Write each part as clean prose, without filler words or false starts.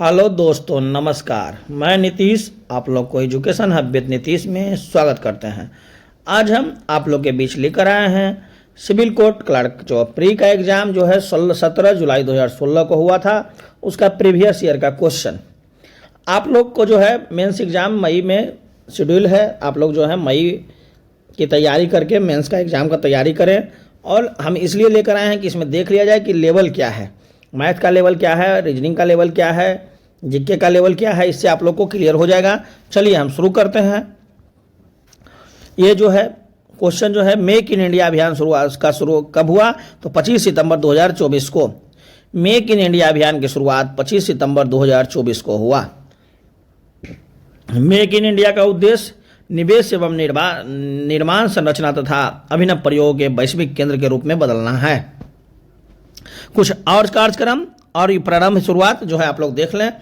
Hello दोस्तों, नमस्कार। मैं नीतीश, आप लोग को एजुकेशन हब विद नीतीश में स्वागत करते हैं। आज हम आप लोग के बीच लेकर आए हैं सिविल कोर्ट क्लर्क जो प्री का एग्ज़ाम जो है 17 जुलाई 2016 को हुआ था, उसका प्रीवियस ईयर का क्वेश्चन। आप लोग को जो है मेंस एग्ज़ाम मई में शेड्यूल है। आप लोग जो है मई की तैयारी करके मेंस का एग्ज़ाम का तैयारी करें। और हम इसलिए लेकर आए हैं कि इसमें देख लिया जाए कि लेवल क्या है, मैथ का लेवल क्या है, रीजनिंग का लेवल क्या है, जीके का लेवल क्या है। इससे आप लोग को क्लियर हो जाएगा। चलिए हम शुरू करते हैं। ये जो है क्वेश्चन जो है मेक इन इंडिया अभियान शुरू कब हुआ, तो 25 सितंबर 2024 को। मेक इन इंडिया अभियान की शुरुआत 25 सितंबर 2024 को हुआ। मेक इन इंडिया का उद्देश्य निवेश एवं निर्माण संरचना तथा अभिनव प्रयोग के वैश्विक केंद्र के रूप में बदलना है। कुछ और कार्यक्रम और ये प्रारंभ शुरुआत जो है आप लोग देख लें।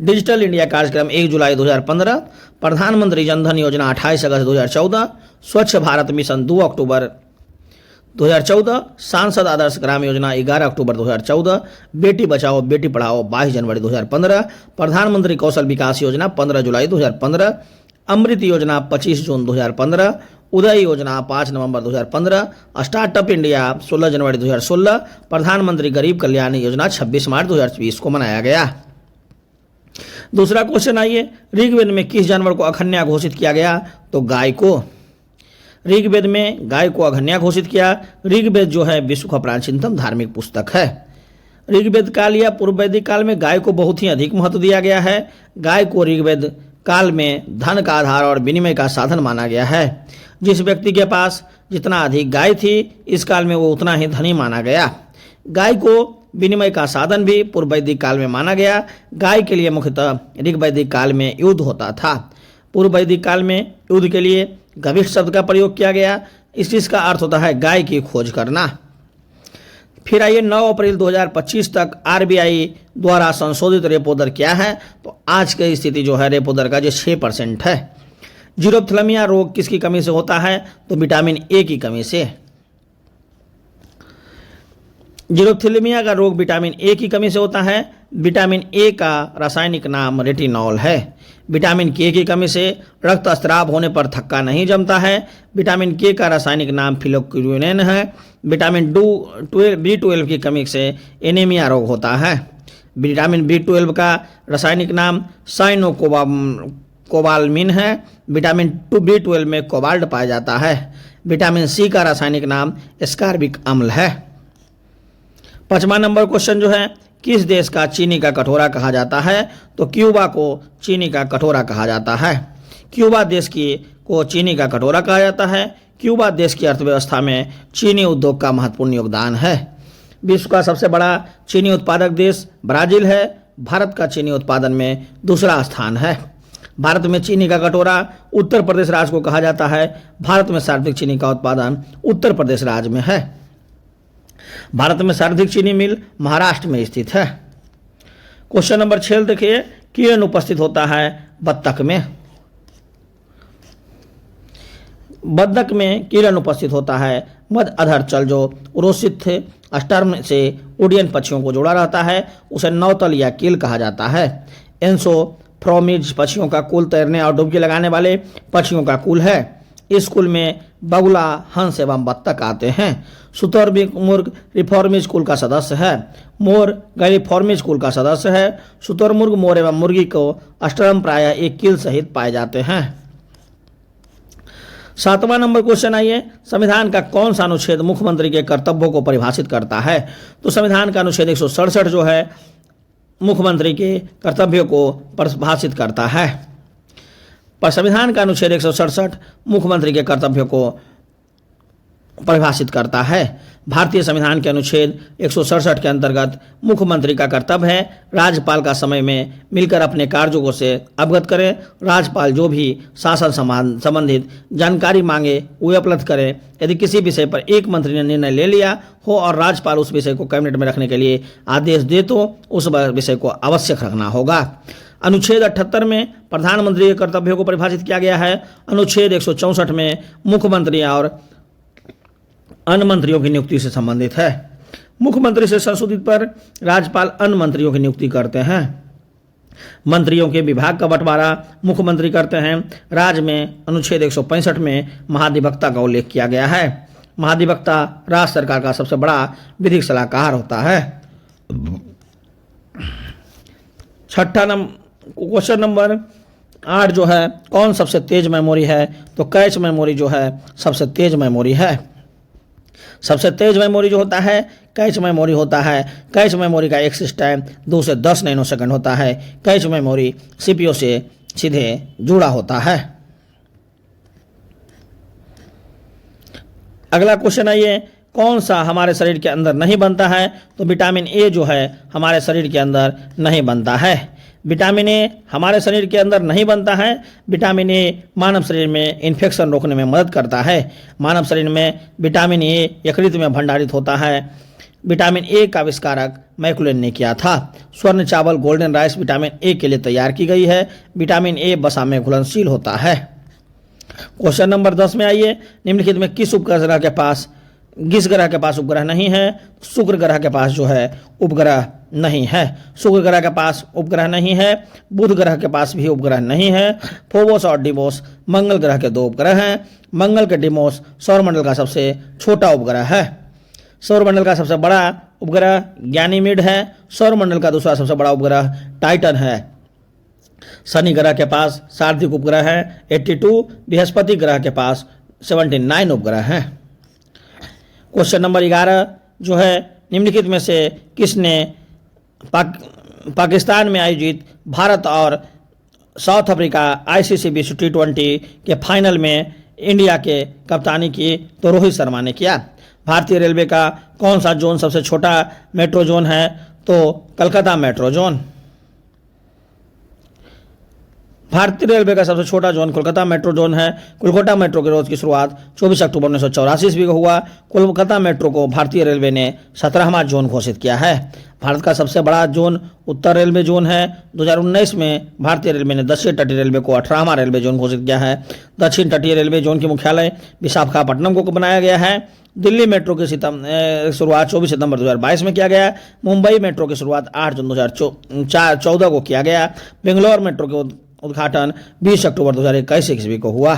डिजिटल इंडिया कार्यक्रम 1 जुलाई 2015, प्रधानमंत्री जनधन योजना 28 अगस्त 2014, स्वच्छ भारत मिशन 2 अक्टूबर 2014, सांसद आदर्श ग्राम योजना 11 अक्टूबर 2014, बेटी बचाओ बेटी पढ़ाओ 22 जनवरी 2015, प्रधानमंत्री कौशल विकास योजना 15 जुलाई 2015, अमृत योजना 25 जून 2015, उदय योजना 5 नवंबर 2015, स्टार्टअप इंडिया 16 जनवरी 2016, प्रधानमंत्री गरीब कल्याण योजना 26 मार्च 2020 को मनाया गया। दूसरा क्वेश्चन आइए, ऋग्वेद में किस जानवर को अघन्या घोषित किया गया, तो गाय को। ऋग्वेद में गाय को अघन्या घोषित किया। ऋग्वेद जो है विश्व का प्राचीनतम धार्मिक पुस्तक है। ऋग्वेद काल या पूर्व वैदिक काल में गाय को बहुत ही अधिक महत्व दिया गया है। गाय को ऋग्वेद काल में धन का आधार और विनिमय का साधन माना गया है। जिस व्यक्ति के पास जितना अधिक गाय थी, इस काल में वो उतना ही धनी माना गया। गाय को विनिमय का साधन भी पूर्व वैदिक काल में माना गया। गाय के लिए मुख्यतः ऋग वैदिक काल में युद्ध होता था। पूर्व वैदिक काल में युद्ध के लिए गविष्ठ शब्द का प्रयोग किया गया। इस चीज़ का अर्थ होता है गाय की खोज करना। फिर आइए 9 अप्रैल 2025 तक आरबीआई द्वारा संशोधित रेपो दर क्या है, तो आज की स्थिति जो है रेपो दर का जो 6% है। जीरोथैलेमिया रोग किसकी कमी से होता है, तो विटामिन ए की कमी से। जीरोथैलेमिया का रोग विटामिन ए की कमी से होता है। विटामिन ए का रासायनिक नाम रेटिनॉल है। विटामिन के की कमी से रक्तस्राव होने पर थक्का नहीं जमता है। विटामिन के का रासायनिक नाम फिलोक्विनोन है। विटामिन B12 की कमी से एनीमिया रोग होता है। विटामिन B12 का रासायनिक नाम साइनोकोबालामिन है। विटामिन B12 में कोबाल्ट पाया जाता है। विटामिन सी का रासायनिक नाम एस्कॉर्बिक अम्ल है। 5वां नंबर क्वेश्चन जो है, किस देश का चीनी का कटोरा कहा जाता है, तो क्यूबा को चीनी का कटोरा कहा जाता है। क्यूबा देश को चीनी का कटोरा कहा जाता है। क्यूबा देश की अर्थव्यवस्था में चीनी उद्योग का महत्वपूर्ण योगदान है। विश्व का सबसे बड़ा चीनी उत्पादक देश ब्राजील है। भारत का चीनी उत्पादन में दूसरा स्थान है। भारत में चीनी का कटोरा उत्तर प्रदेश राज्य को कहा जाता है। भारत में सर्वाधिक चीनी का उत्पादन उत्तर प्रदेश राज्य में है। भारत में सर्वाधिक चीनी मिल महाराष्ट्र में स्थित है। क्वेश्चन नंबर 6 देखिए, किरण उपस्थित होता है बत्तख में। बत्तख में किरण उपस्थित होता है मध्य अधर चल जो उरोसित स्टर्म से उडियन पक्षियों को जोड़ा रहता है, उसे नौतल या कील कहा जाता है। एंसोफ्रोमिज पक्षियों का कुल, तैरने और डुबकी लगाने वाले पक्षियों का कुल है। इस कुल में बगुला, हंस एवं बत्तख आते हैं। शुतुरमुर्ग रिफॉर्मिज कुल का सदस्य है। मोर गैलिफॉर्मिज कुल का सदस्य है। शुतुरमुर्ग, मोर एवं मुर्गी को अस्टर्म प्रायः एक कील सहित पाए जाते हैं। 7वां नंबर क्वेश्चन आइए, संविधान का कौन सा अनुच्छेद मुख्यमंत्री के कर्तव्यों को परिभाषित करता है, तो संविधान का अनुच्छेद 167 जो है मुख्यमंत्री के कर्तव्यों को परिभाषित करता है। पर संविधान का अनुच्छेद 167 मुख्यमंत्री के कर्तव्यों को परिभाषित करता है। भारतीय संविधान के अनुच्छेद 167 के अंतर्गत मुख्यमंत्री का कर्तव्य है राज्यपाल का समय में मिलकर अपने कार्यों से अवगत करें। राज्यपाल जो भी शासन संबंधित जानकारी मांगे वे उपलब्ध करें। यदि किसी विषय पर एक मंत्री ने निर्णय ले लिया हो और राज्यपाल उस विषय को कैबिनेट में रखने के लिए आदेश दे तो उस विषय को आवश्यक रखना होगा। अनुच्छेद 78 में प्रधानमंत्री के कर्तव्यों को परिभाषित किया गया है। अनुच्छेद 164 में मुख्यमंत्री और अन्य मंत्रियों की नियुक्ति से संबंधित है। मुख्यमंत्री से संशोधित पर राज्यपाल अन्य मंत्रियों की नियुक्ति करते हैं। मंत्रियों के विभाग का बंटवारा मुख्यमंत्री करते हैं। राज्य में अनुच्छेद 165 में महाधिवक्ता का उल्लेख किया गया है। महाधिवक्ता राज्य सरकार का सबसे बड़ा विधिक सलाहकार होता है। क्वेश्चन नंबर 8 जो है, कौन सबसे तेज मेमोरी है? तो कैच मेमोरी जो है सबसे तेज मेमोरी है। सबसे तेज मेमोरी जो होता है कैच मेमोरी होता है। कैच मेमोरी का एक्सेस टाइम 2 से 10 नैनोसेकंड होता है। कैच मेमोरी सीपीयू से सीधे जुड़ा होता है। अगला क्वेश्चन आइए, कौन सा हमारे शरीर के अंदर नहीं बनता है? तो विटामिन ए जो है हमारे शरीर के अंदर नहीं बनता है। विटामिन ए हमारे शरीर के अंदर नहीं बनता है। विटामिन ए मानव शरीर में इन्फेक्शन रोकने में मदद करता है। मानव शरीर में विटामिन ए यकृत में भंडारित होता है। विटामिन ए का आविष्कारक मैकुलेन ने किया था। स्वर्ण चावल गोल्डन राइस विटामिन ए के लिए तैयार की गई है। विटामिन ए वसा में घुलनशील होता है। क्वेश्चन नंबर 10 में आइए, निम्नलिखित में किस उपग्रह के पास उपग्रह नहीं है? शुक्र ग्रह के पास जो है उपग्रह नहीं है। शुक्र ग्रह के पास उपग्रह नहीं है। बुध ग्रह के पास भी उपग्रह नहीं है। फोबोस और डिमोस मंगल ग्रह के 2 उपग्रह हैं। मंगल के डिमोस सौरमंडल का सबसे छोटा उपग्रह है। सौरमंडल का सबसे बड़ा उपग्रह गैनीमेड है। सौरमंडल का दूसरा सबसे बड़ा उपग्रह टाइटन है। शनि ग्रह के पास सार्वधिक उपग्रह है 82। बृहस्पति ग्रह के पास 79 उपग्रह हैं। क्वेश्चन नंबर 11 जो है, निम्नलिखित में से किसने पाकिस्तान में आयोजित भारत और साउथ अफ्रीका आईसीसी विश्व T20 के फाइनल में इंडिया के कप्तानी की? तो रोहित शर्मा ने किया। भारतीय रेलवे का कौन सा जोन सबसे छोटा मेट्रो जोन है? तो कलकत्ता मेट्रो जोन। भारतीय रेलवे का सबसे छोटा जोन कोलकाता मेट्रो जोन है। कोलकाता मेट्रो के रोज की शुरुआत 24 अक्टूबर 1984 ईस्वी को हुआ। कोलकाता मेट्रो को भारतीय रेलवे ने 17वां जोन घोषित किया है। भारत का सबसे बड़ा जोन उत्तर रेलवे जोन है। 2019 में भारतीय रेलवे ने दक्षिण तटीय रेलवे को 18वां रेलवे जोन घोषित किया है। दक्षिण तटीय रेलवे जोन की मुख्यालय विशाखापट्टनम को बनाया गया है। दिल्ली मेट्रो की शुरुआत 24 सितंबर 2022 में किया गया। मुंबई मेट्रो की शुरुआत 8 जून 2014 को किया गया। बेंगलोर मेट्रो के उद्घाटन 20 अक्टूबर 2021 ईस्वी को हुआ।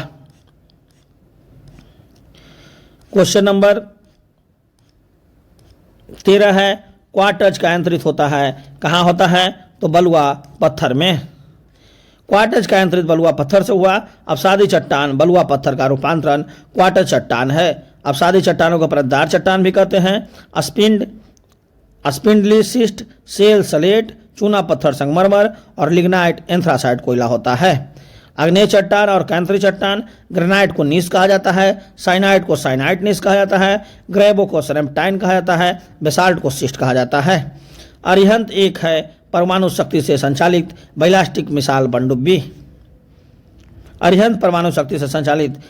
क्वेश्चन नंबर 13 है, क्वार्टज कायांतरित होता है कहाँ होता है? तो बलुआ पत्थर में। क्वार्टज कायांतरित बलुआ पत्थर से हुआ। अवसादी चट्टान बलुआ पत्थर का रूपांतरण क्वार्टज चट्टान है। अवसादी चट्टानों को परतदार चट्टान भी कहते हैं। स्पिंडलीसिस्ट सेल सलेट चूना पत्थर संगमरमर और लिग्नाइट एंथ्रासाइट कोयला होता है। अग्नेय चट्टान और कैंथरी चट्टान ग्रेनाइट को नीस कहा जाता है। साइनाइट को साइनाइट नीस कहा जाता है। ग्रेबो को सेरेप्टाइन कहा जाता है। बेसाल्ट को सिस्ट कहा जाता है। अरिहंत एक है परमाणु शक्ति से संचालित बैलिस्टिक मिसाइल पनडुब्बी। अरिहंत परमाणु शक्ति से संचालित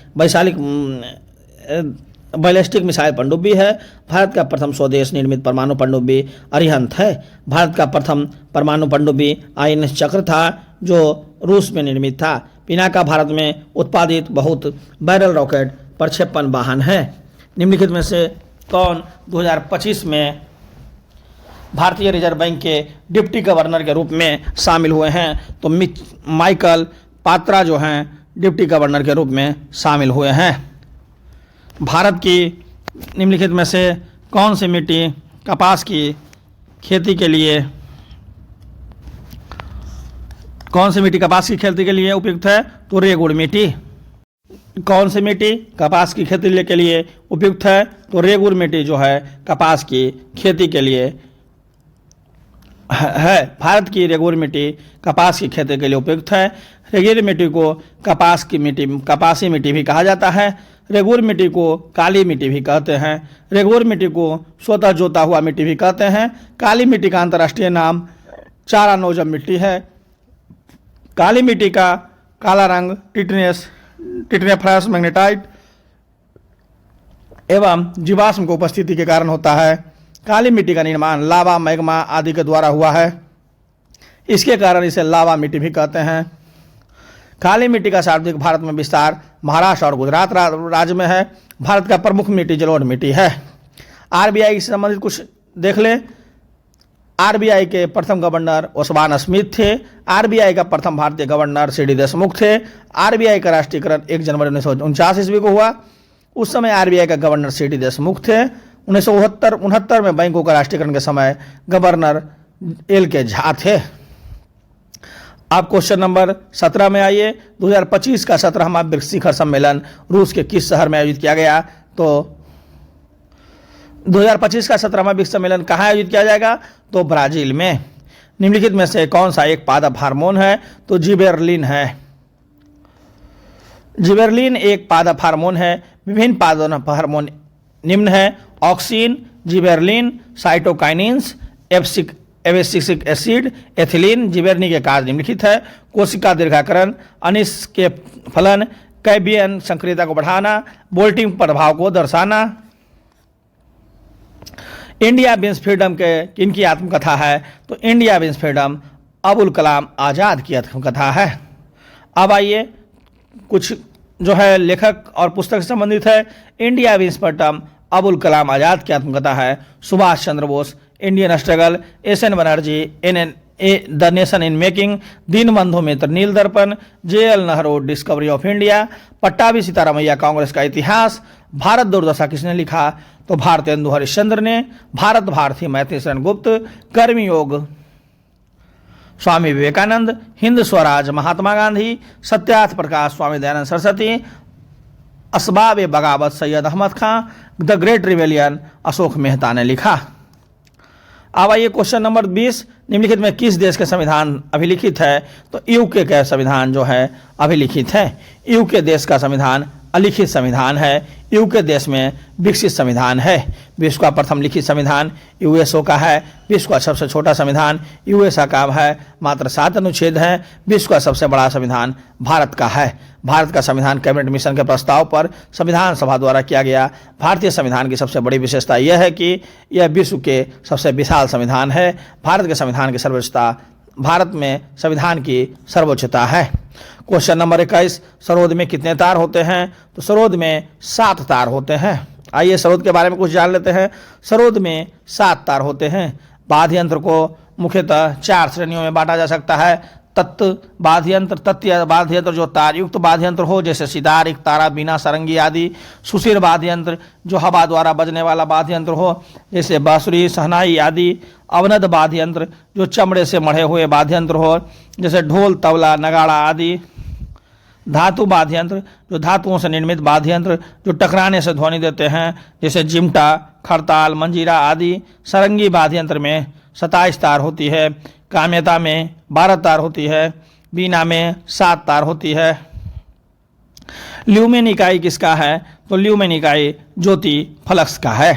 बैलिस्टिक मिसाइल पनडुब्बी है। भारत का प्रथम स्वदेश निर्मित परमाणु पनडुब्बी अरिहंत है। भारत का प्रथम परमाणु पनडुब्बी INS चक्र था जो रूस में निर्मित था। पिनाका भारत में उत्पादित बहुत बैरल रॉकेट प्रक्षेपण वाहन है। निम्नलिखित में से कौन 2025 में भारतीय रिजर्व बैंक के डिप्टी गवर्नर के रूप में शामिल हुए हैं? तो माइकल पात्रा जो हैं डिप्टी गवर्नर के रूप में शामिल हुए हैं। भारत की निम्नलिखित में से कौन सी मिट्टी कपास की खेती के लिए उपयुक्त है? तो रेगुड़ मिट्टी। कौन सी मिट्टी कपास की खेती के लिए उपयुक्त है? तो रेगुड़ मिट्टी जो है कपास की खेती के लिए है। भारत की रेगुड़ मिट्टी कपास की खेती के लिए उपयुक्त है। रेगुड़ मिट्टी को कपासी मिट्टी भी कहा जाता है। रेगुड़ मिट्टी को काली मिट्टी भी कहते हैं। रेगुड़ मिट्टी को स्वतः जोता हुआ मिट्टी भी कहते हैं। काली मिट्टी का अंतर्राष्ट्रीय नाम चारा नोजम मिट्टी है। काली मिट्टी का काला रंग टिटनेफ्रस मैग्नेटाइट एवं जीवाश्म की उपस्थिति के कारण होता है। काली मिट्टी का निर्माण लावा मैग्मा आदि के द्वारा हुआ है। इसके कारण इसे लावा मिट्टी भी कहते हैं। काली मिट्टी का सर्वाधिक भारत में विस्तार महाराष्ट्र और गुजरात राज्य में है। भारत का प्रमुख मिट्टी जलोढ़ मिट्टी है। RBI से संबंधित कुछ देख लें। आरबीआई के प्रथम गवर्नर ओस्मान स्मिथ थे। आरबीआई का प्रथम भारतीय गवर्नर सीडी देशमुख थे। आरबीआई का राष्ट्रीयकरण 1 जनवरी 1949 ईस्वी को हुआ। उस समय आरबीआई का गवर्नर सीडी देशमुख थे। 1969 में बैंकों का राष्ट्रीयकरण के समय गवर्नर एल के झा थे। आप क्वेश्चन नंबर 17 में आइए। 2025 का 17वां ब्रिक्स शिखर सम्मेलन रूस के किस शहर में आयोजित किया गया? तो 2025 का 17वां ब्रिक्स सम्मेलन कहाँ आयोजित किया जाएगा? तो ब्राजील में। निम्नलिखित में से कौन सा एक पादप हार्मोन है? तो जिबेरलिन है। जिबेरलिन एक पादप हार्मोन है। विभिन्न पादप हार्मोन निम्न है: auxin, gibberellin, cytokinins, abscisic acid, ethylene. Gibberellin के कार्य निम्नलिखित है: कोशिका दीर्घाकरण, अनिश के फलन, कैबियन सक्रियता को बढ़ाना, बोल्टिंग प्रभाव को दर्शाना। इंडिया विंस फ्रीडम के किनकी आत्मकथा है? तो India wins freedom Abul Kalam Azad की आत्मकथा है। अब आइए कुछ जो है लेखक और पुस्तक से संबंधित है। India wins freedom Abul Kalam Azad की आत्मकथा है। Subhash Chandra Bose, Indian struggle, S N. Banerjee, the nation in making, Deenbandhu Mitra, Nil Darpan, J L. Nehru, discovery of India, Pattabhi Sitaramayya, Congress का इतिहास, भारत दुर्दशा किसने लिखा? तो भारतेंदु हरिश्चंद्र ने, भारत भारती मैत्री शरण गुप्त, कर्मी योग Swami Vivekananda, Hind Swaraj Mahatma Gandhi, Satyarth Prakash Swami Dayanand Saraswati, Asbab Baghawat Syed Ahmad Khan, the great rebellion Ashok Mehta ने लिखा। अब आइए क्वेश्चन नंबर 20। निम्नलिखित में किस देश के संविधान अभिलिखित है? तो यूके का संविधान जो है अभिलिखित है। यूके देश का संविधान अलिखित संविधान है। यूके देश में विकसित संविधान है। विश्व का प्रथम लिखित संविधान यूएसओ का है। विश्व का सबसे छोटा संविधान यूएसए का है, मात्र 7 अनुच्छेद हैं। विश्व का सबसे बड़ा संविधान भारत का है। भारत का संविधान कैबिनेट मिशन के प्रस्ताव पर संविधान सभा द्वारा किया गया। भारतीय संविधान की सबसे बड़ी विशेषता यह है कि यह विश्व के सबसे विशाल संविधान है। भारत के संविधान की सर्वोच्चता, भारत में संविधान की सर्वोच्चता है। क्वेश्चन नंबर 21, सरोद में कितने तार होते हैं? तो सरोद में 7 तार होते हैं। आइए सरोद के बारे में कुछ जान लेते हैं। सरोद में 7 तार होते हैं। वाद्य यंत्र को मुख्यतः 4 श्रेणियों में बांटा जा सकता है: तत्व वाद्य यंत्र, तत्व वाद्य यंत्र जो तार युक्त वाद्य यंत्र हो, जैसे सितार, एक तारा, बीना, सारंगी आदि। सुशिर वाद्य यंत्र जो हवा द्वारा बजने वाला वाद्य यंत्र हो, जैसे बांसुरी, शहनाई आदि। अवनद वाद्य यंत्र जो चमड़े से मढ़े हुए वाद्य यंत्र हो, जैसे ढोल, तबला, नगाड़ा आदि। धातु वाद्य यंत्र जो धातुओं से निर्मित वाद्य यंत्र जो टकराने से ध्वनि देते हैं, जैसे चिमटा, खड़ताल, मंजीरा आदि। सारंगी वाद्य यंत्र में 27 तार होती है। काम्यता में 12 तार होती है। बीना में 7 तार होती है। ल्यूमेन इकाई किसका है? तो ल्यूमेन इकाई ज्योति फ्लक्स का है।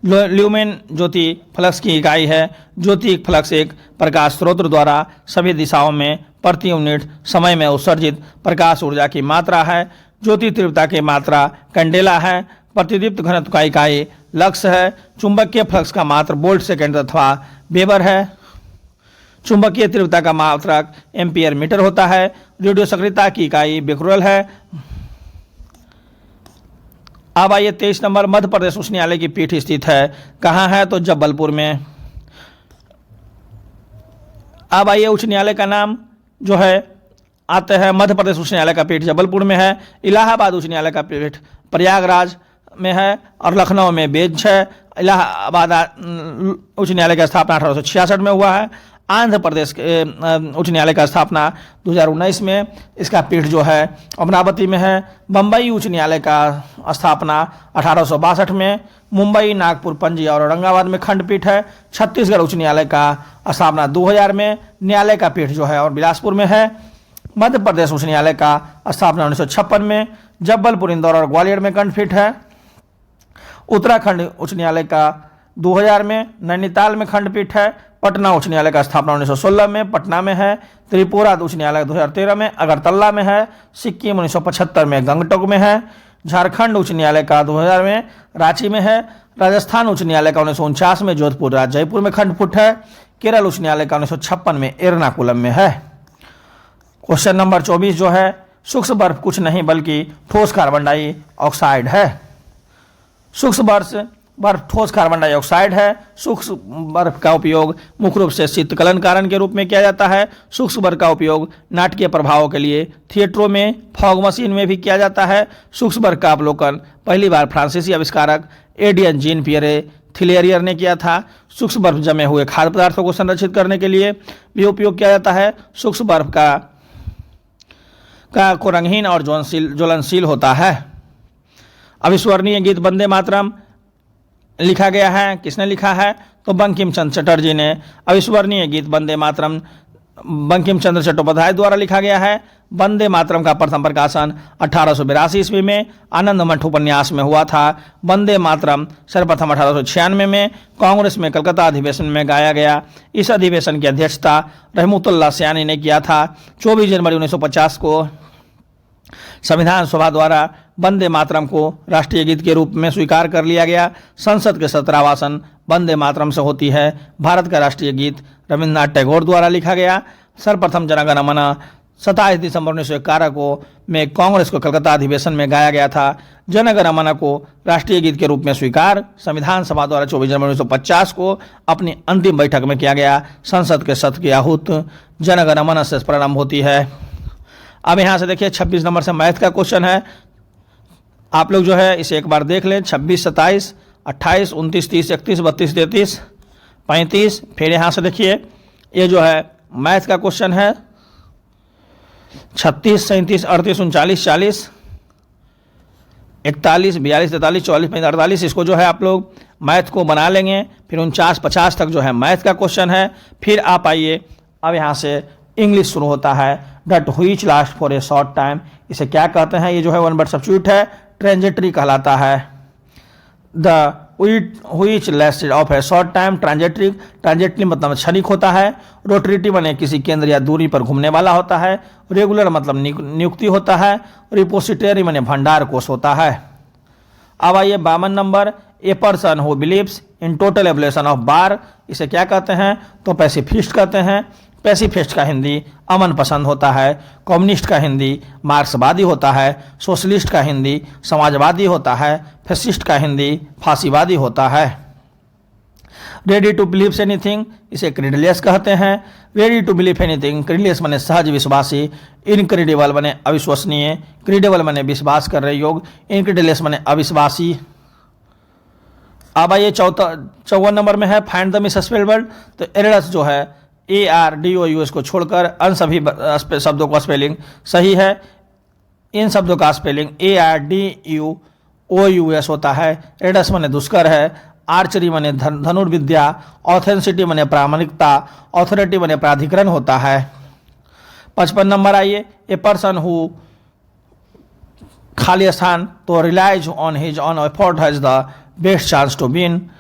ल्यूमेन ज्योति फ्लक्स की इकाई है। ज्योति फ्लक्स एक प्रकाश स्रोत द्वारा सभी दिशाओं में प्रति यूनिट समय में उत्सर्जित प्रकाश ऊर्जा की मात्रा है। ज्योति तीव्रता की मात्रा कैंडेला है। प्रतिदीप्त घनत्व का इकाई लक्स है। चुंबकीय फ्लक्स का मात्र वोल्ट सेकेंड अथवा वेबर है। चुंबकीय तीव्रता का मात्रक एम्पियर मीटर होता है। रेडियो सक्रियता की इकाई बेक्यूरेल है। अब आइए 23 नंबर, मध्य प्रदेश उच्च न्यायालय की पीठ स्थित है कहाँ है? तो जबलपुर में। अब आइए उच्च न्यायालय का नाम जो है आते हैं, मध्य प्रदेश उच्च न्यायालय का पीठ जबलपुर में है। इलाहाबाद उच्च न्यायालय का पीठ प्रयागराज में है और लखनऊ में बेंच है। इलाहाबाद उच्च न्यायालय का स्थापना 1866 में हुआ है। आंध्र प्रदेश के उच्च न्यायालय का स्थापना 2019 में, इसका पीठ जो है अमरावती में है। बम्बई उच्च न्यायालय का स्थापना 1862 में। मुंबई, नागपुर, पणजी और औरंगाबाद में खंडपीठ है। छत्तीसगढ़ उच्च न्यायालय का स्थापना 2000 में। न्यायालय का पीठ जो है और बिलासपुर में है। मध्य प्रदेश उच्च न्यायालय का स्थापना 1956 में। जबलपुर, इंदौर और ग्वालियर में खंडपीठ है। उत्तराखंड उच्च न्यायालय का 2000 में। नैनीताल में खंडपीठ है। पटना उच्च न्यायालय का स्थापना 1916 में, पटना में है। त्रिपुरा उच्च न्यायालय 2013 में अगरतला में है। सिक्किम 1975 में गंगटोक में है। झारखंड उच्च न्यायालय का 2000 में रांची में है। राजस्थान उच्च न्यायालय का 1949 में जोधपुर जयपुर में खंडपीठ है। केरल उच्च न्यायालय का 1956 में एर्नाकुलम में है। क्वेश्चन नंबर 24 जो है, सूक्ष्म बर्फ कुछ नहीं बल्कि ठोस कार्बन डाइऑक्साइड है। सूक्ष्म बर्फ बर्फ ठोस कार्बन डाइऑक्साइड है। सूक्ष्म बर्फ का उपयोग मुख्य रूप से शीतकलन कारण के रूप में किया जाता है। सूक्ष्म बर्फ का उपयोग नाटकीय प्रभावों के लिए थिएटरों में, फॉग मशीन में भी किया जाता है। सूक्ष्म बर्फ का अवलोकन पहली बार फ्रांसीसी आविष्कारक एडियन जीन पियरे थिलेरियर ने किया था। सूक्ष्म बर्फ जमे हुए खाद्य पदार्थों को संरक्षित करने के लिए भी उपयोग किया जाता है। सूक्ष्म बर्फ को रंगहीन और ज्वलनशील होता है। अविस्मरणीय गीत वंदे मातरम लिखा गया है। किसने लिखा है? तो बंकिम चंद्र चटर्जी ने। अविस्मरणीय गीत वंदे मातरम बंकिम चंद्र चट्टोपाध्याय द्वारा लिखा गया है। वंदे मातरम का प्रथम प्रकाशन 1882 ईस्वी में आनंद मठ उपन्यास में हुआ था। वंदे मातरम सर्वप्रथम 1896 में कांग्रेस में कलकत्ता अधिवेशन में गाया गया। इस अधिवेशन की अध्यक्षता रहमतुल्लाह सयानी ने किया था। 24 जनवरी 1950 को संविधान सभा द्वारा वंदे मातरम को राष्ट्रीय गीत के रूप में स्वीकार कर लिया गया। संसद के 17वां आसन वंदे मातरम से होती है। भारत का राष्ट्रीय गीत रविन्द्रनाथ टैगोर द्वारा लिखा गया। सर्वप्रथम जन गण मन 27 दिसंबर 1911 को में कांग्रेस को कलकत्ता अधिवेशन में गाया गया था। जन गण मन को राष्ट्रीय गीत के रूप में स्वीकार संविधान सभा द्वारा 24 जनवरी 1950 को अपनी अंतिम बैठक में किया गया। संसद के सत्र की आहूत जन गण मन से प्रारंभ होती है। अब यहाँ से देखिए 26 नंबर से मैथ का क्वेश्चन है। आप लोग जो है इसे एक बार देख लें। 26, 27, 28, 29, 30, 31, 32, 33, 35। फिर यहाँ से देखिए ये जो है मैथ का क्वेश्चन है। 36, 37, 38, 39, 40, 41, 42, 43, 44, 45, 48। इसको जो है आप लोग मैथ को बना लेंगे। फिर 49, 50 तक जो है मैथ का क्वेश्चन है। फिर आप आइए, अब यहाँ से इंग्लिश शुरू होता है। That which last for a short time, इसे क्या कहते हैं? ये जो है वन वर्ड सब्स्टिट्यूट है, ट्रांजिटरी कहलाता है। The which lasted of a short time, transitory मतलब क्षणिक होता है। रोटरेटिव माने किसी केंद्र या दूरी पर घूमने वाला होता है। रेगुलर मतलब नियुक्ति होता है। रिपोजिटरी माने भंडार कोष होता है। अब आइए 52 number. A person who believes in total abolition of बार, इसे क्या कहते हैं? तो पैसिफिस्ट कहते हैं। पैसिफिस्ट का हिंदी अमन पसंद होता है। कम्युनिस्ट का हिंदी मार्क्सवादी होता है। सोशलिस्ट का हिंदी समाजवादी होता है। फैसिस्ट का हिंदी फांसीवादी होता है। रेडी टू बिलीव एनीथिंग, इसे क्रेडिलेस कहते हैं। रेडी टू बिलीव एनीथिंग, क्रेडिलेस माने सहज विश्वासी। इनक्रेडिबल माने अविश्वसनीय। क्रेडिबल माने विश्वास कर रहे योग। इनक्रेडिलेस माने अविश्वासी। अब आइए 54 नंबर में है फाइंड द मिसस्पेल्ड वर्ड। तो एररस जो है ARDOUS को छोड़कर अन्य सभी शब्दों का स्पेलिंग सही है। इन शब्दों का स्पेलिंग ARDUOUS होता है। एडस माने दुष्कर है। आर्चरी माने धनुर्विद्या। ऑथेंसिटी माने प्रामाणिकता। ऑथोरिटी माने प्राधिकरण होता है। 55 नंबर आइए। ए पर्सन हु खाली स्थान, तो relies on his own effort has the best chance to win.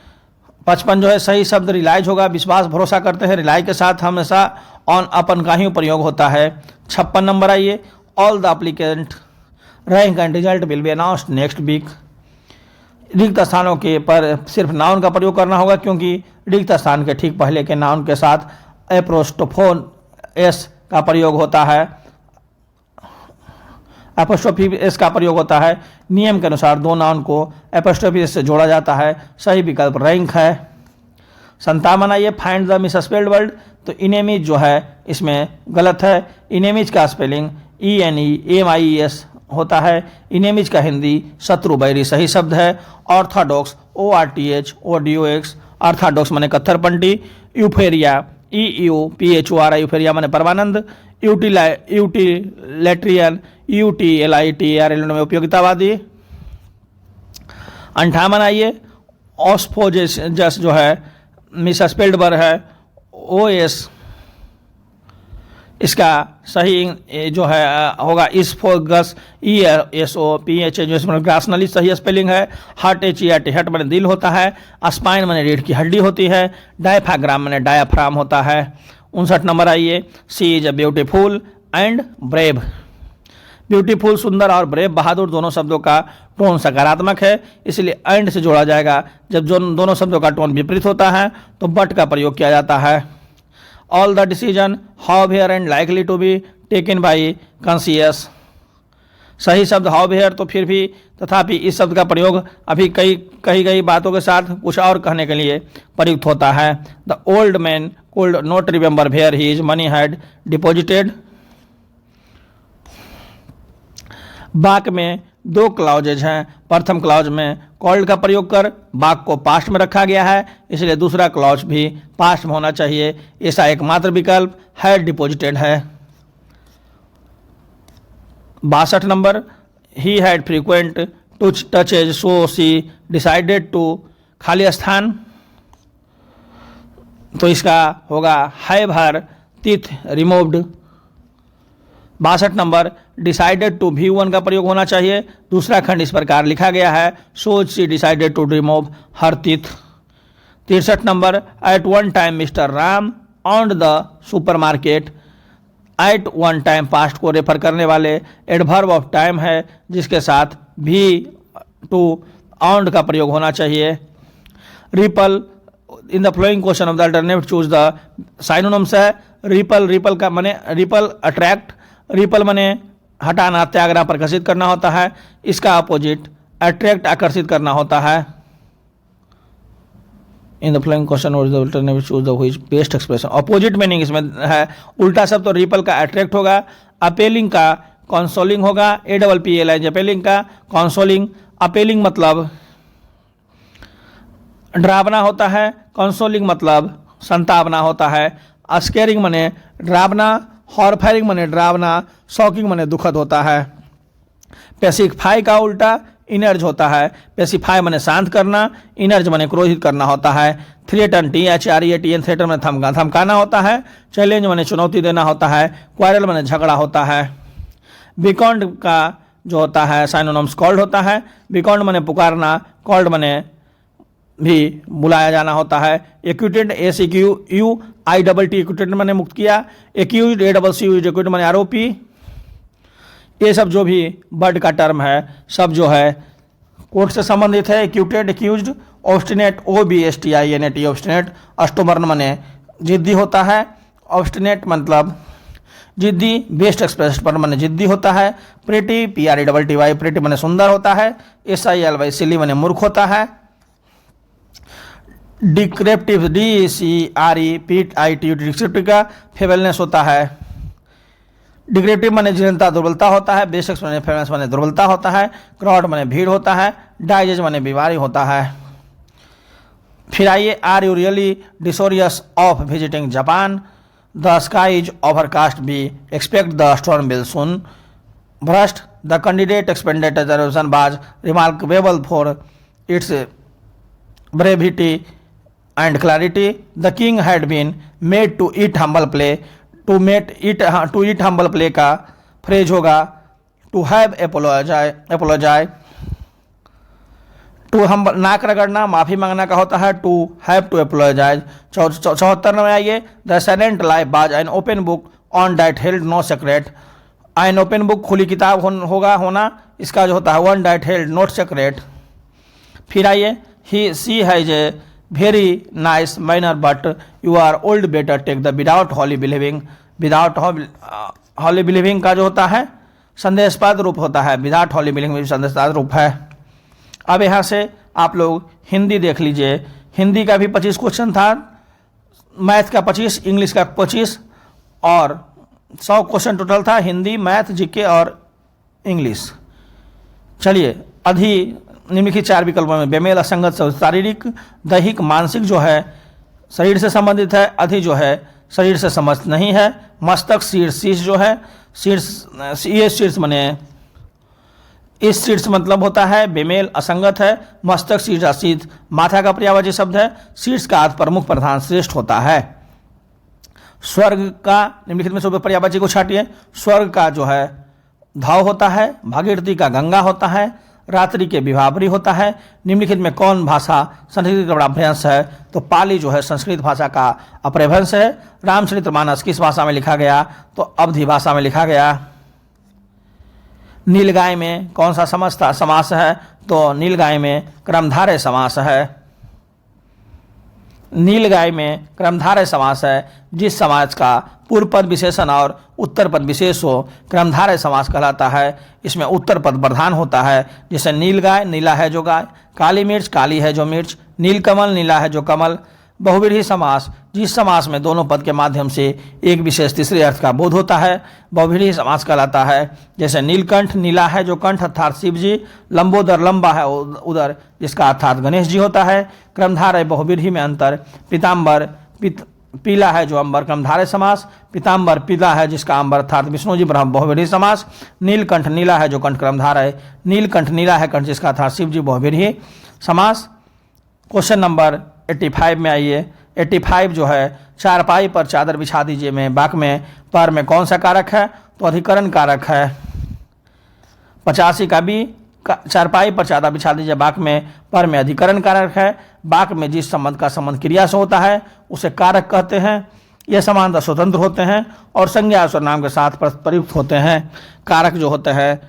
55 जो है सही शब्द रिलाइज होगा। विश्वास भरोसा करते हैं, रिलाई के साथ हमेशा ऑन अपन का ही प्रयोग होता है। 56 नंबर आइए। All the applicant rank and result will be announced next week. रिक्त स्थानों के पर सिर्फ नाउन का प्रयोग करना होगा, क्योंकि रिक्त स्थान के ठीक पहले के नाउन के साथ एप्रोस्टोफोन एस का प्रयोग होता है। एपोस्ट्रोफी एस का प्रयोग होता है। नियम के अनुसार दो नाउन को एपोस्ट्रोफी एस से जोड़ा जाता है। सही विकल्प रैंक है। 57 आइए। फाइंड द मिसस्पेल्ड वर्ड, तो इनेमीज जो है इसमें गलत है। इनेमीज का स्पेलिंग ENEMIES होता है। इनेमीज का हिंदी शत्रु बैरी सही शब्द है। ऑर्थोडॉक्स ORTHODOX, ऑर्थोडॉक्स माने कत्थरपंथी। यूफेरिया EUPHORI, यूफेरिया माने परमानंद। यूटिलिटेरियन UTLITERL में उपयोगितावादी। 58 आइए। ऑस्फोजस जो है मिसस्पेल्ड वर्ड है OS, इसका सही जो है होगा इसफोगस ESOPH, जो इसमें ग्रासनली सही स्पेलिंग है। हार्ट HERT, हट माने दिल होता है। स्पाइन माने रीढ़ की हड्डी होती है। डायफ्राम माने डायाफ्राम होता है। 59 नंबर आइए। She is a beautiful and brave. Beautiful सुंदर और ब्रेव बहादुर दोनों शब्दों का टोन सकारात्मक है, इसलिए एंड से जोड़ा जाएगा। जब दोनों शब्दों का टोन विपरीत होता है तो बट का प्रयोग किया जाता है। All the decision how here and likely to be taken by conscious सही शब्द हाउवेयर, तो फिर भी तथापि इस शब्द का प्रयोग अभी कही गई बातों के साथ कुछ और कहने के लिए प्रयुक्त होता है। The old man could not remember where his money had deposited. वाक्य में दो क्लॉजेज हैं। प्रथम क्लॉज में कॉल्ड का प्रयोग कर वाक्य को पास्ट में रखा गया है, इसलिए दूसरा क्लॉज भी पास्ट में होना चाहिए। ऐसा एकमात्र विकल्प हैड डिपॉजिटेड है। 62 number, he had frequent touches so she decided to, खाली स्थान, तो इसका होगा have her teeth removed. 62 number, decided to V1 का प्रयोग होना चाहिए। दूसरा खंड इस प्रकार लिखा गया है, so she decided to remove her teeth. 63 number, at one time mister Ram on the supermarket. At one time past को रेफर करने वाले एडवर्ब ऑफ टाइम है, जिसके साथ भी टू ऑन का प्रयोग होना चाहिए। Ripple in the flowing question of the alternative choose the synonyms है। रिपल का माने रिपल अट्रैक्ट, रिपल माने हटाना, त्यागना, प्रकाशित करना होता है। इसका अपोजिट अट्रैक्ट, आकर्षित करना होता है। इन द फ्लोइंग क्वेश्चन और alternative choose the which best expression. Opposite meaning इसमें है, उल्टा शब्द तो रिपल का अट्रैक्ट होगा, अपेलिंग का कॉन्सोलिंग होगा। APPL अपेलिंग का कॉन्सोलिंग। अपेलिंग मतलब डरावना होता है, कंसोलिंग मतलब संतावना होता है। स्केरिंग मने डरावना, हॉरफायरिंग मने डरावना, शॉकिंग मने दुखद होता है। पेसिफाई का उल्टा इनर्ज होता है। पेसिफाई मने शांत करना, इनर्ज मने क्रोधित करना होता है। थ्रेटन THREATN थ्रेटन मने धमकाना होता है। चैलेंज मने चुनौती देना होता है। क्वारल मने झगड़ा होता है। बिकॉन्ड का जो होता है साइनोनिम्स कॉल्ड होता है। बिकॉन्ड मने पुकारना, कॉल्ड मने भी बुलाया जाना होता है। एक्यूटेड ACQUITT एक्यूटेड मैंने मुक्त किया। एक्यूज ACCU एक्यूटेड मैंने आरोपी। ये सब जो भी वर्ड का टर्म है सब जो है कोर्ट से संबंधित है। Acquitted, accused, obstinate OBSTINAT obstinate. Stubborn मैंने जिद्दी होता है। ऑब्स्टिनेट मतलब जिद्दी। बेस्ट एक्सप्रेस पर मैंने जिद्दी होता है। प्रेटी PRETTY प्रेटी मैंने सुंदर होता है। SILY सिली मैंने मूर्ख होता है। डिक्रेप्टिव DCREPIT डिस्क्रिप्टिव का फेबलनेस होता है। डिक्रेप्टिव माने जीर्णता, दुर्बलता होता है। बेसिक्स माने फेबलनेस माने दुर्बलता होता है। क्राउड माने भीड़ होता है। डाइजेज माने बीमारी होता है। फिर आइए, are you really desirous of visiting Japan. The sky is overcast, be expect the storm will soon. भ्रष्ट, the candidate expended reservation was remarkable for its brevity and clarity. The king had been made to eat humble play. To eat humble play का phrase होगा to have apologize. To humble नाक रगड़ना, माफी मांगना का होता है to have to apologize. 74 में आइए, the silent life was an open book on that held no secret. an open book खुली किताब होगा होना, इसका जो होता है one that held not secret. फिर आइए, she has a very nice manner but you are old, better take the without holy believing. without holy believing का जो होता है संदेशपाद रूप होता है। without holy believing भी संदेशपाद रूप है। अब यहाँ से आप लोग हिंदी देख लीजिए। हिंदी का भी 25 क्वेश्चन था, मैथ का 25, इंग्लिश का 25 और 100 क्वेश्चन टोटल था। हिंदी, मैथ, जीके और इंग्लिश। चलिए, अधि निम्नलिखित 4 विकल्पों में बेमेल, असंगत, शारीरिक, दैहिक, मानसिक जो है शरीर से संबंधित है। अधि जो है शरीर से संबंधित नहीं है। मस्तक, शीर्ष जो है शीर्ष, ये शीर्ष मने इस शीर्ष मतलब होता है बेमेल, असंगत है। मस्तक, शीर्ष माथा का पर्यायवाची शब्द है। शीर्ष का अर्थ प्रमुख, प्रधान, श्रेष्ठ होता है। स्वर्ग का निम्नलिखित में से पर्यायवाची को छाटिए। स्वर्ग का जो है धाव होता है। भागीरथी का गंगा होता है। रात्रि के विभावरी होता है। निम्नलिखित में कौन भाषा संस्कृत का अपभ्रंश है? तो पाली जो है संस्कृत भाषा का अपभ्रंश है। रामचरितमानस किस भाषा में लिखा गया? तो अवधी भाषा में लिखा गया। नीलगाय में कौन सा समास है? तो नीलगाय में कर्मधारय समास है। नीलगाय में कर्मधारय समास है। जिस समास का पूर्व पद विशेषण और उत्तर पद विशेष हो कर्मधारय समास कहलाता है। इसमें उत्तर पद प्रधान होता है। जैसे नीलगाय, नीला है जो गाय, काली मिर्च, काली है जो मिर्च, नीलकमल, नीला है जो कमल। बहुव्रीहि समास, जिस समास में दोनों पद के माध्यम से एक विशेष तीसरे अर्थ का बोध होता है बहुव्रीहि समास कहलाता है। जैसे नीलकंठ, नीला है जो कंठ अर्थात शिव जी, लंबोदर, लंबा है उदर जिसका अर्थात गणेश जी होता है। कर्मधारय बहुव्रीहि में अंतर, पीताम्बर, पीला है जो अंबर कर्मधारय समास, पीताम्बर पीला है जिसका अंबर अर्थात विष्णु जी ब्रह्म बहुव्रीहि समास। नीलकंठ, नीला है जो कंठ कर्मधारय, नीलकंठ नीला है कंठ जिसका अर्थात शिव जी बहुव्रीहि समास। क्वेश्चन नंबर 85 में आइए। 85 जो है, चारपाई पर चादर बिछा दीजिए में वाक्य में पर में कौन सा कारक है? तो अधिकरण कारक है। 85 का भी, चारपाई पर चादर बिछा दीजिए वाक्य में पर में अधिकरण कारक है। वाक्य में जिस संबंध का संबंध क्रिया से होता है उसे कारक कहते हैं। यह समानता स्वतंत्र होते हैं और संज्ञा और सर्वनाम के साथ प्रयुक्त होते हैं। कारक जो होते हैं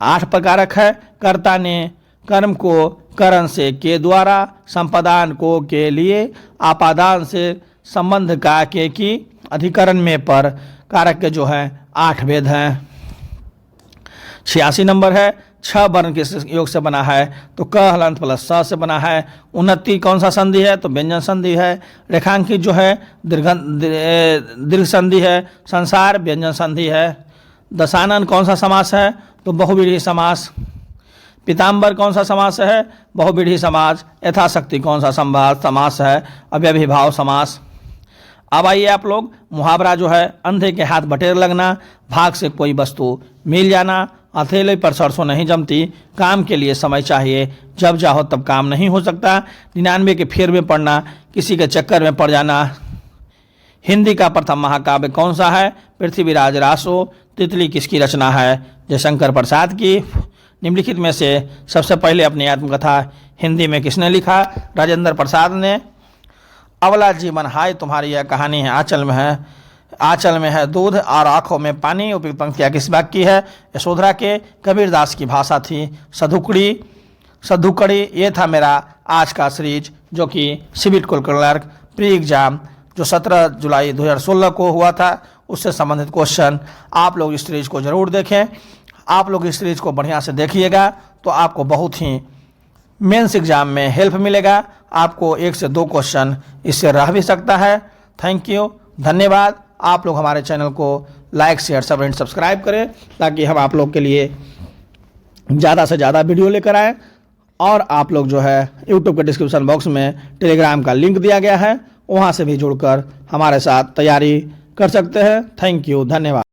8 प्रकारक है। कर्ता ने कर्म को करण से के द्वारा, संपादन को के लिए, आपादान से संबंध का के की, अधिकरण में पर। कारक के जो है 8 भेद हैं। 86 नंबर है, 6 वर्ण के योग से बना है तो क हलंत प्लस स से बना है। उन्नति कौन सा संधि है? तो व्यंजन संधि है। रेखांकित जो है दीर्घ संधि है। संसार व्यंजन संधि है। दशानन कौन सा समास है? तो बहुव्रीहि समास। पीताम्बर कौन सा समास है? बहुव्रीहि समास। यथाशक्ति कौन सा समास है? अव्यभिभाव समास। अब आइए आप लोग, मुहावरा जो है, अंधे के हाथ बटेर लगना, भाग से कोई वस्तु मिल जाना, हथेली पर सरसों नहीं जमती, काम के लिए समय चाहिए, जब चाहो तब काम नहीं हो सकता, 99 के फेर में पड़ना, किसी के चक्कर में पड़ जाना। हिंदी का प्रथम महाकाव्य कौन सा है? पृथ्वीराज रासो। तितली किसकी रचना है? जयशंकर प्रसाद की। निम्नलिखित में से सबसे पहले अपनी आत्मकथा हिंदी में किसने लिखा? राजेंद्र प्रसाद ने। अवला जीवन हाय तुम्हारी यह कहानी है आंचल में है दूध और आंखों में पानी। उपयुक्त पंक्तियाँ किस वाक्य की है? यशोधरा के। कबीरदास की भाषा थी सधुकड़ी। ये था मेरा आज का सीरीज जो कि सिविल क्लर्क प्री एग्जाम जो 17 जुलाई 2016 को हुआ था उससे संबंधित क्वेश्चन। आप लोग इस सीरीज को जरूर देखें। आप लोग इस सीरीज को बढ़िया से देखिएगा तो आपको बहुत ही मेंस एग्जाम में हेल्प मिलेगा। आपको 1 से 2 क्वेश्चन इससे रह भी सकता है। थैंक यू, धन्यवाद। आप लोग हमारे चैनल को लाइक, शेयर, सब्सक्राइब करें ताकि हम आप लोग के लिए ज़्यादा से ज़्यादा वीडियो लेकर आएँ। और आप लोग जो है यूट्यूब के डिस्क्रिप्शन बॉक्स में टेलीग्राम का लिंक दिया गया है, वहाँ से भी जुड़कर हमारे साथ तैयारी कर सकते हैं। थैंक यू, धन्यवाद।